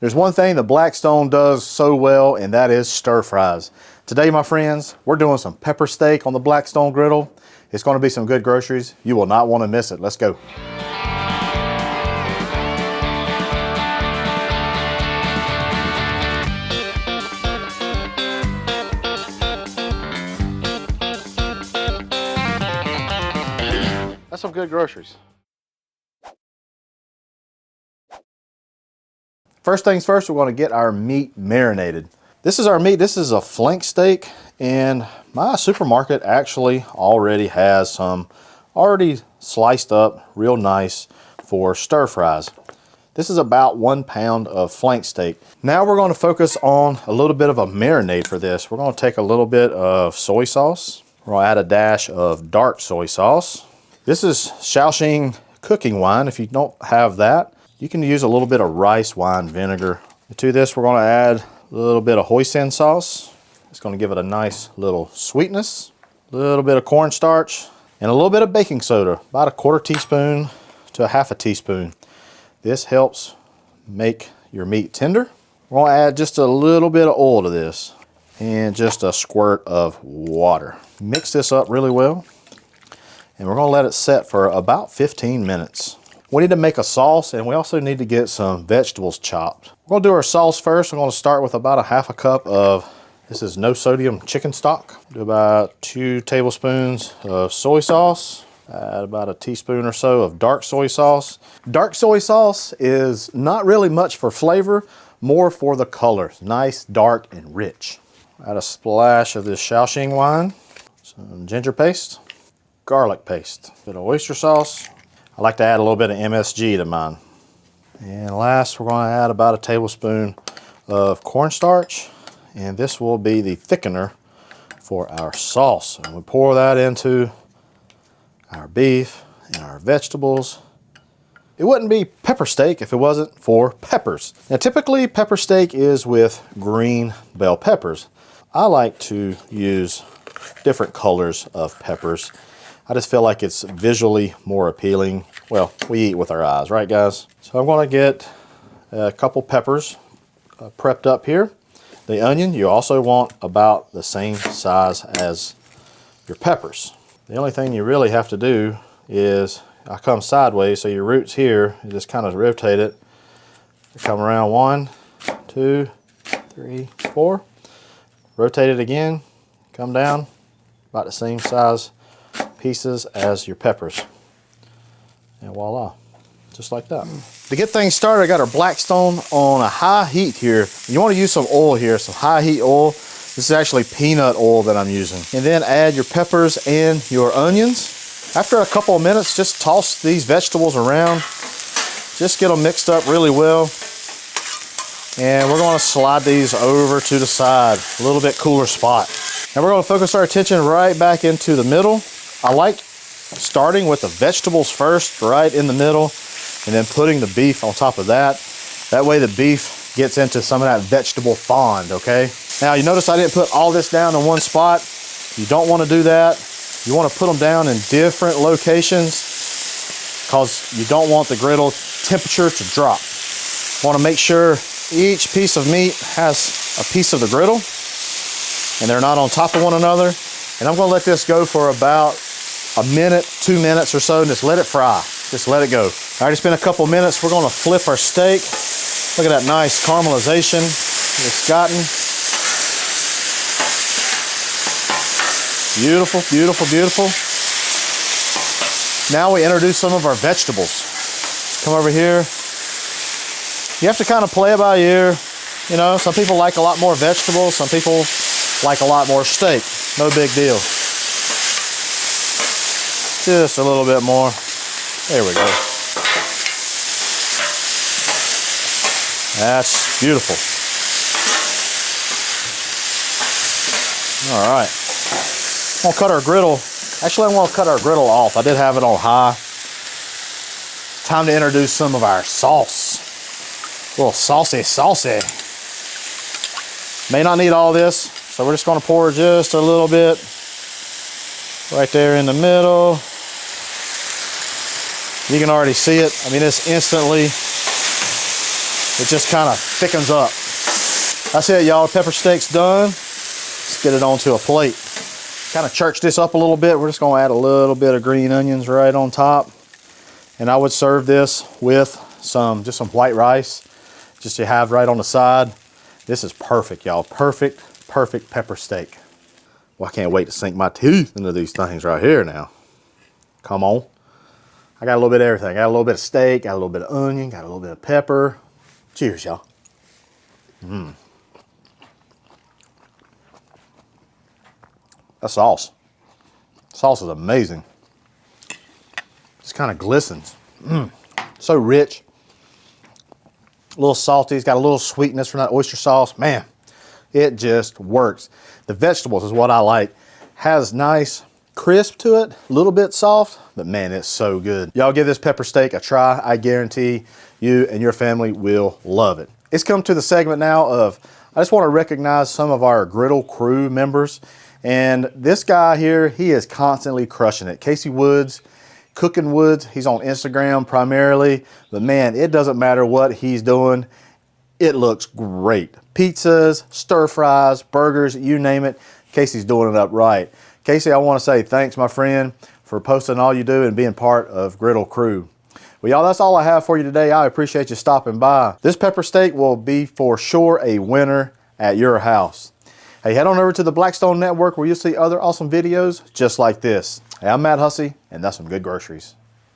There's one thing that Blackstone does so well, and that is stir fries. Today, my friends, we're doing some pepper steak on the Blackstone griddle. It's going to be some good groceries. You will not want to miss it. Let's go. That's some good groceries. First things first, we're going to get our meat marinated. This is our meat. This is a flank steak, and my supermarket actually already has some already sliced up real nice for stir fries. This is about 1 pound of flank steak. Now we're going to focus on a little bit of a marinade for this. We're going to take a little bit of soy sauce. We're going to add a dash of dark soy sauce. This is Shaoxing cooking wine. If you don't have that, you can use a little bit of rice wine vinegar. To this, we're going to add a little bit of hoisin sauce. It's going to give it a nice little sweetness. A little bit of cornstarch and a little bit of baking soda, about a 1/4 teaspoon to a 1/2 teaspoon. This helps make your meat tender. We're going to add just a little bit of oil to this and just a squirt of water. Mix this up really well, and we're going to let it set for about 15 minutes. We need to make a sauce, and we also need to get some vegetables chopped. We're going to do our sauce first. I'm going to start with about a 1/2 cup of, this is no sodium chicken stock. Do about 2 tablespoons of soy sauce. Add about a teaspoon or so of dark soy sauce. Dark soy sauce is not really much for flavor, more for the color. Nice, dark, and rich. Add a splash of this Shaoxing wine, some ginger paste, garlic paste, a bit of oyster sauce. I like to add a little bit of MSG to mine. And last, we're going to add about a tablespoon of cornstarch, and this will be the thickener for our sauce. And we pour that into our beef and our vegetables. It wouldn't be pepper steak if it wasn't for peppers. Now, typically pepper steak is with green bell peppers. I like to use different colors of peppers. I just feel like it's visually more appealing. Well, we eat with our eyes, right guys? So I'm going to get a couple peppers prepped up here. The onion, you also want about the same size as your peppers. The only thing you really have to do is, I come sideways, so your root's here, you just kind of rotate it. You come around 1, 2, 3, 4. Rotate it again, come down, about the same size pieces as your peppers. And voila, just like that. To get things started, I got our Blackstone on a high heat here. You want to use some oil here, some high heat oil. This is actually peanut oil that I'm using. And then add your peppers and your onions. After a couple of minutes, just toss these vegetables around. Just get them mixed up really well. And we're going to slide these over to the side, a little bit cooler spot. Now we're going to focus our attention right back into the middle. I like starting with the vegetables first, right in the middle, and then putting the beef on top of that. That way the beef gets into some of that vegetable fond, okay? Now you notice I didn't put all this down in one spot. You don't want to do that. You want to put them down in different locations because you don't want the griddle temperature to drop. You want to make sure each piece of meat has a piece of the griddle and they're not on top of one another. And I'm going to let this go for about a minute, 2 minutes or so, and just let it fry. Just let it go. All right, it's been a couple minutes. We're going to flip our steak. Look at that nice caramelization it's gotten. Beautiful, beautiful, beautiful. Now we introduce some of our vegetables. Come over here. You have to kind of play it by ear. You know, some people like a lot more vegetables. Some people like a lot more steak. No big deal. Just a little bit more. There we go. That's beautiful. All right. I'm gonna cut our griddle. Actually, I want to cut our griddle off. I did have it on high. Time to introduce some of our sauce. A little saucy. May not need all this, so we're just gonna pour just a little bit right there in the middle. You can already see it. I mean, it's instantly it just kind of thickens up. That's it, y'all. Pepper steak's done. Let's get it onto a plate. Kind of church this up a little bit. We're just gonna add a little bit of green onions right on top. And I would serve this with just some white rice, just to have right on the side. This is perfect, y'all. Perfect, perfect pepper steak. Well, I can't wait to sink my teeth into these things right here now. Come on. I got a little bit of everything. I got a little bit of steak, got a little bit of onion, got a little bit of pepper. Cheers, y'all. That sauce. Sauce is amazing. Just kind of glistens. So rich. A little salty. It's got a little sweetness from that oyster sauce. Man, it just works. The vegetables is what I like. Has nice crisp to it, a little bit soft, but man, it's so good. Y'all give this pepper steak a try. I guarantee you and your family will love it. It's come to the segment now of, I just want to recognize some of our griddle crew members. And this guy here, he is constantly crushing it. Casey Woods, Cooking Woods, he's on Instagram primarily, but man, it doesn't matter what he's doing. It looks great. Pizzas, stir fries, burgers, you name it, Casey's doing it up right. Casey, I want to say thanks, my friend, for posting all you do and being part of Griddle Crew. Well, y'all, that's all I have for you today. I appreciate you stopping by. This pepper steak will be for sure a winner at your house. Hey, head on over to the Blackstone Network where you'll see other awesome videos just like this. Hey, I'm Matt Hussey, and that's some good groceries.